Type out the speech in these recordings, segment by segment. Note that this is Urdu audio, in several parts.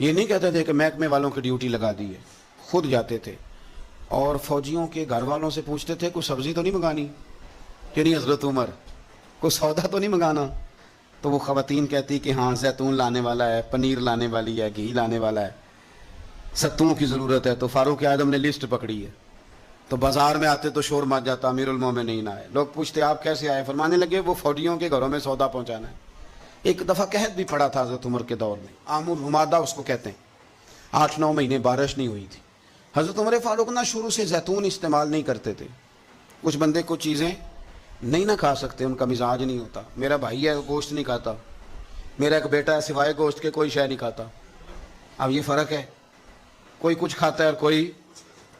یہ نہیں کہتے تھے کہ محکمے والوں کی ڈیوٹی لگا دی ہے، خود جاتے تھے اور فوجیوں کے گھر والوں سے پوچھتے تھے کوئی سبزی تو نہیں منگانی، کہ نہیں حضرت عمر کوئی سودا تو نہیں منگانا؟ تو وہ خواتین کہتی کہ ہاں زیتون لانے والا ہے، پنیر لانے والی ہے، گھی لانے والا ہے، ستوں کی ضرورت ہے۔ تو فاروق اعظم نے لسٹ پکڑی ہے، تو بازار میں آتے تو شور مچ جاتا، امیر المومنین آئے، لوگ پوچھتے آپ کیسے آئے؟ فرمانے لگے وہ فوجیوں کے گھروں میں سودا پہنچانا ہے۔ ایک دفعہ قحط بھی پڑا تھا حضرت عمر کے دور میں، عام الرمادہ اس کو کہتے ہیں، 8-9 مہینے بارش نہیں ہوئی تھی۔ حضرت عمر فاروق نہ شروع سے زیتون استعمال نہیں کرتے تھے۔ کچھ بندے کچھ چیزیں نہیں نہ کھا سکتے، ان کا مزاج نہیں ہوتا۔ میرا بھائی ہے گوشت نہیں کھاتا، میرا ایک بیٹا ہے سوائے گوشت کے کوئی شے نہیں کھاتا۔ اب یہ فرق ہے، کوئی کچھ کھاتا ہے اور کوئی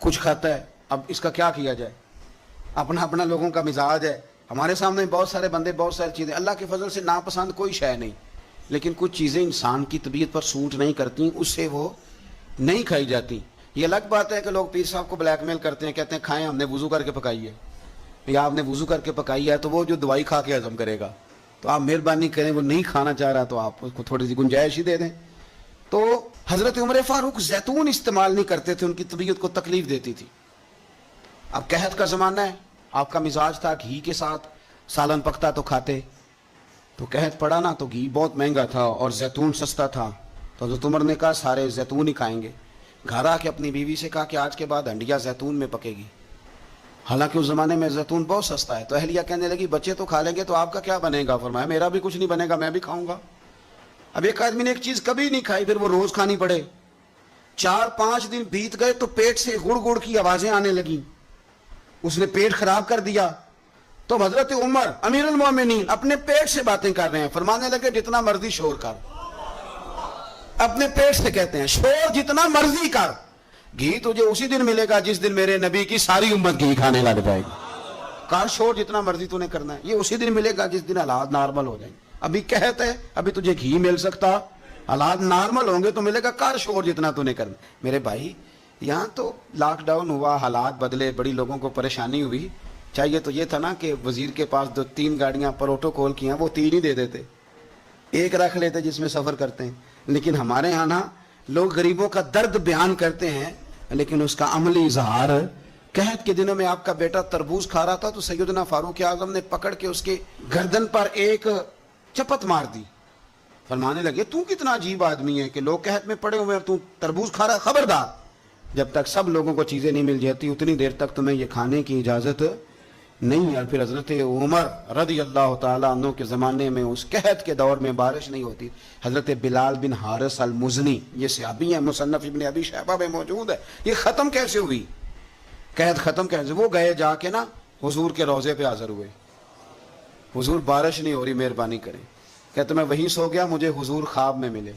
کچھ کھاتا ہے، اب اس کا کیا کیا جائے؟ اپنا اپنا لوگوں کا مزاج ہے۔ ہمارے سامنے بہت سارے بندے، بہت ساری چیزیں اللہ کے فضل سے ناپسند کوئی شے نہیں، لیکن کچھ چیزیں انسان کی طبیعت پر سوٹ نہیں کرتی، اس سے وہ نہیں کھائی جاتی۔ یہ الگ بات ہے کہ لوگ پیر صاحب کو بلیک میل کرتے ہیں، کہتے ہیں کھائیں، ہم نے وضو کر کے پکائی ہے، یا آپ نے وضو کر کے پکائی ہے تو وہ جو دوائی کھا کے ہضم کرے گا، تو آپ مہربانی کریں، وہ نہیں کھانا چاہ رہا تو آپ اس کو تھوڑی سی گنجائش ہی دے دیں۔ تو حضرت عمر فاروق زیتون استعمال نہیں کرتے تھے، ان کی طبیعت کو تکلیف دیتی تھی۔ اب قحط کا زمانہ ہے، آپ کا مزاج تھا گھی کے ساتھ سالن پکتا تو کھاتے، تو قحط پڑا نا تو گھی بہت مہنگا تھا اور زیتون سستا تھا، تو حضرت عمر نے کہا سارے زیتون ہی کھائیں گے۔ گھر آ کے اپنی بیوی سے کہا کہ آج کے بعد ہنڈیا زیتون میں پکے گی، حالانکہ اس زمانے میں زیتون بہت سستا ہے۔ تو اہلیہ کہنے لگی بچے تو کھا لیں گے تو آپ کا کیا بنے گا؟ فرمایا میرا بھی کچھ نہیں بنے گا، میں بھی کھاؤں گا۔ اب ایک آدمی نے ایک چیز کبھی نہیں کھائی، پھر وہ روز کھانی پڑے، 4-5 دن بیت گئے تو پیٹ سے گڑ گڑ کی آوازیں آنے لگیں، اس نے پیٹ خراب کر دیا۔ تو حضرت عمر امیر المومنین اپنے پیٹ سے باتیں کر رہے ہیں، فرمانے لگے جتنا مرضی شور کر، اپنے پیٹ سے کہتے ہیں شور جتنا مرضی کر، گھی تجھے اسی دن ملے گا جس دن میرے نبی کی ساری امت گھی کھانے لگ جائے گی۔ کہا شور جتنا مرضی تو نے کرنا ہے، یہ اسی دن ملے گا جس دن حالات نارمل ہو جائیں گے۔ ابھی کہتے ہیں ابھی تجھے گھی مل سکتا، حالات نارمل ہوں گے تو ملے گا، کار شور جتنا تو نے کرنا۔ میرے بھائی یہاں تو لاک ڈاؤن ہوا، حالات بدلے، بڑی لوگوں کو پریشانی ہوئی، چاہیے تو یہ تھا نا کہ وزیر کے پاس 2-3 گاڑیاں پروٹوکول کی ہیں، وہ 3 ہی دے دیتے، ایک رکھ لیتے جس میں سفر کرتے ہیں۔ لیکن ہمارے یہاں نا لوگ غریبوں کا درد بیان کرتے ہیں لیکن اس کا عملی اظہار۔ قحط کے دنوں میں آپ کا بیٹا تربوز کھا رہا تھا تو سیدنا فاروق اعظم نے پکڑ کے اس کے گردن پر ایک چپت مار دی، فرمانے لگے تو کتنا عجیب آدمی ہے کہ لوگ قحط میں پڑے ہوئے ہیں تو تربوز کھا رہا ہے، خبردار جب تک سب لوگوں کو چیزیں نہیں مل جاتی اتنی دیر تک تمہیں یہ کھانے کی اجازت نہیں ہے۔ اور پھر حضرت عمر رضی اللہ تعالیٰ عنہ کے زمانے میں اس قحط کے دور میں بارش نہیں ہوتی، حضرت بلال بن حارث المزنی، یہ صحابی ہیں، مصنف ابن ابی شیبہ میں موجود ہے، یہ ختم کیسے ہوئی قحط، ختم کیسے؟ وہ گئے جا کے نا حضور کے روضے پہ حاضر ہوئے، حضور بارش نہیں ہو رہی مہربانی کریں، کہتے میں وہیں سو گیا، مجھے حضور خواب میں ملے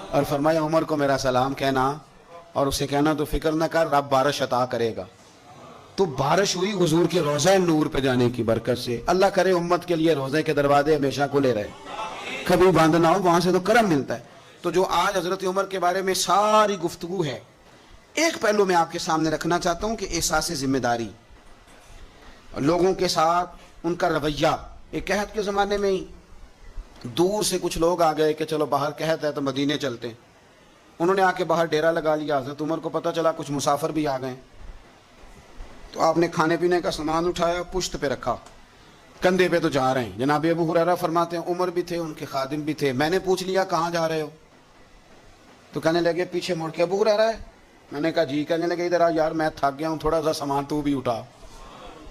اور فرمایا عمر کو میرا سلام کہنا اور اسے کہنا تو فکر نہ کر رب بارش عطا کرے گا۔ تو بارش ہوئی حضور کے روضہ نور پہ جانے کی برکت سے۔ اللہ کرے امت کے لیے روضے کے دروازے ہمیشہ کھلے رہے، کبھی بند نہ ہو، وہاں سے تو کرم ملتا ہے۔ تو جو آج حضرت عمر کے بارے میں ساری گفتگو ہے، ایک پہلو میں آپ کے سامنے رکھنا چاہتا ہوں کہ احساس ذمہ داری، لوگوں کے ساتھ ان کا رویہ۔ ایک قحط کے زمانے میں ہی دور سے کچھ لوگ آ گئے کہ چلو باہر قحط ہے تو مدینے چلتے ہیں، انہوں نے آ کے باہر ڈیرا لگا لیا۔ حضرت عمر کو پتہ چلا کچھ مسافر بھی آ گئے، تو آپ نے کھانے پینے کا سامان اٹھایا، پشت پہ رکھا، کندھے پہ تو جا رہے ہیں۔ جناب ابو ہریرہ فرماتے ہیں عمر بھی تھے، ان کے خادم بھی تھے، میں نے پوچھ لیا کہاں جا رہے ہو؟ تو کہنے لگے پیچھے مڑ کے ابو ہریرہ ہے؟ میں نے کہا جی۔ کہنے لگے ادھر آ یار، میں تھک گیا ہوں، تھوڑا سا سامان تو بھی اٹھا،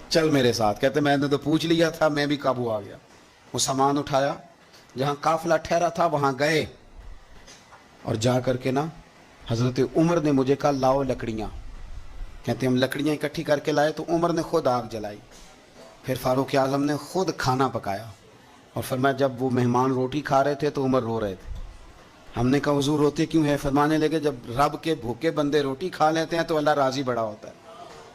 چل میرے ساتھ۔ کہتے میں نے تو پوچھ لیا تھا، میں بھی قابو آ گیا۔ وہ سامان اٹھایا، جہاں قافلہ ٹھہرا تھا وہاں گئے، اور جا کر کے نا حضرت عمر نے مجھے کہا لاؤ لکڑیاں۔ کہتے ہم لکڑیاں اکٹھی کر کے لائے تو عمر نے خود آگ جلائی، پھر فاروق اعظم نے خود کھانا پکایا، اور فرمایا جب وہ مہمان روٹی کھا رہے تھے تو عمر رو رہے تھے۔ ہم نے کہا حضور روتے کیوں ہے؟ فرمانے لگے جب رب کے بھوکے بندے روٹی کھا لیتے ہیں تو اللہ راضی بڑا ہوتا ہے۔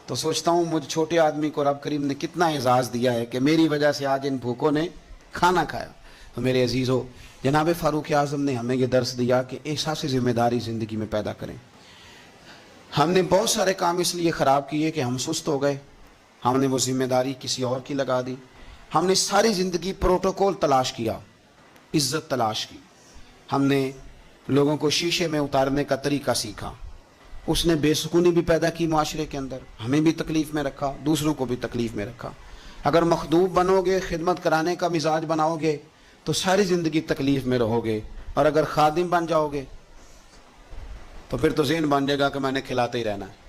تو سوچتا ہوں مجھ چھوٹے آدمی کو رب کریم نے کتنا اعزاز دیا ہے کہ میری وجہ سے آج ان بھوکوں نے کھانا کھایا۔ تو میرے عزیزو، جناب فاروق اعظم نے ہمیں یہ درس دیا کہ احساس ذمہ داری زندگی میں پیدا کریں۔ ہم نے بہت سارے کام اس لیے خراب کیے کہ ہم سست ہو گئے، ہم نے وہ ذمہ داری کسی اور کی لگا دی، ہم نے ساری زندگی پروٹوکول تلاش کیا، عزت تلاش کی، ہم نے لوگوں کو شیشے میں اتارنے کا طریقہ سیکھا. اس نے بے سکونی بھی پیدا کی معاشرے کے اندر, ہمیں بھی تکلیف میں رکھا, دوسروں کو بھی تکلیف میں رکھا. اگر مخدوم بنو گے, خدمت کرانے کا مزاج بناؤ گے تو ساری زندگی تکلیف میں رہو گے, اور اگر خادم بن جاؤ گے تو پھر تو ذہن بن جائے گا کہ میں نے کھلاتے ہی رہنا ہے.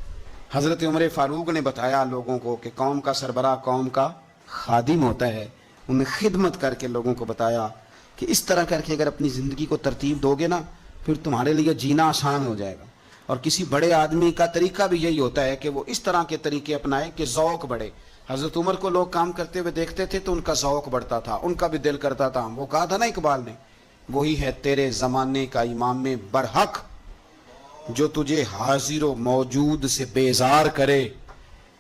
حضرت عمر فاروق نے بتایا لوگوں کو کہ قوم کا سربراہ قوم کا خادم ہوتا ہے. انہیں خدمت کر کے لوگوں کو بتایا کہ اس طرح کر کے اگر اپنی زندگی کو ترتیب دو گے نا, پھر تمہارے لیے جینا آسان ہو جائے گا. اور کسی بڑے آدمی کا طریقہ بھی یہی ہوتا ہے کہ وہ اس طرح کے طریقے اپنائے کہ ذوق بڑھے. حضرت عمر کو لوگ کام کرتے ہوئے دیکھتے تھے تو ان کا ذوق بڑھتا تھا, ان کا بھی دل کرتا تھا. وہ کہا تھا نا اقبال نے, وہی ہے تیرے زمانے کا امام برحق جو تجھے حاضر و موجود سے بیزار کرے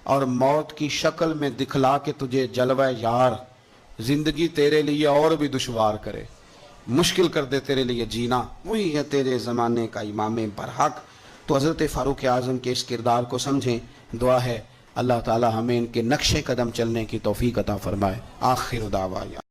اور موت کی شکل میں دکھلا کے تجھے جلوہ یار زندگی تیرے لیے اور بھی دشوار کرے, مشکل کر دے تیرے لیے جینا. وہی ہے تیرے زمانے کا امام برحق. تو حضرت فاروق اعظم کے اس کردار کو سمجھیں. دعا ہے اللہ تعالی ہمیں ان کے نقش قدم چلنے کی توفیق عطا فرمائے. آخر دعوانا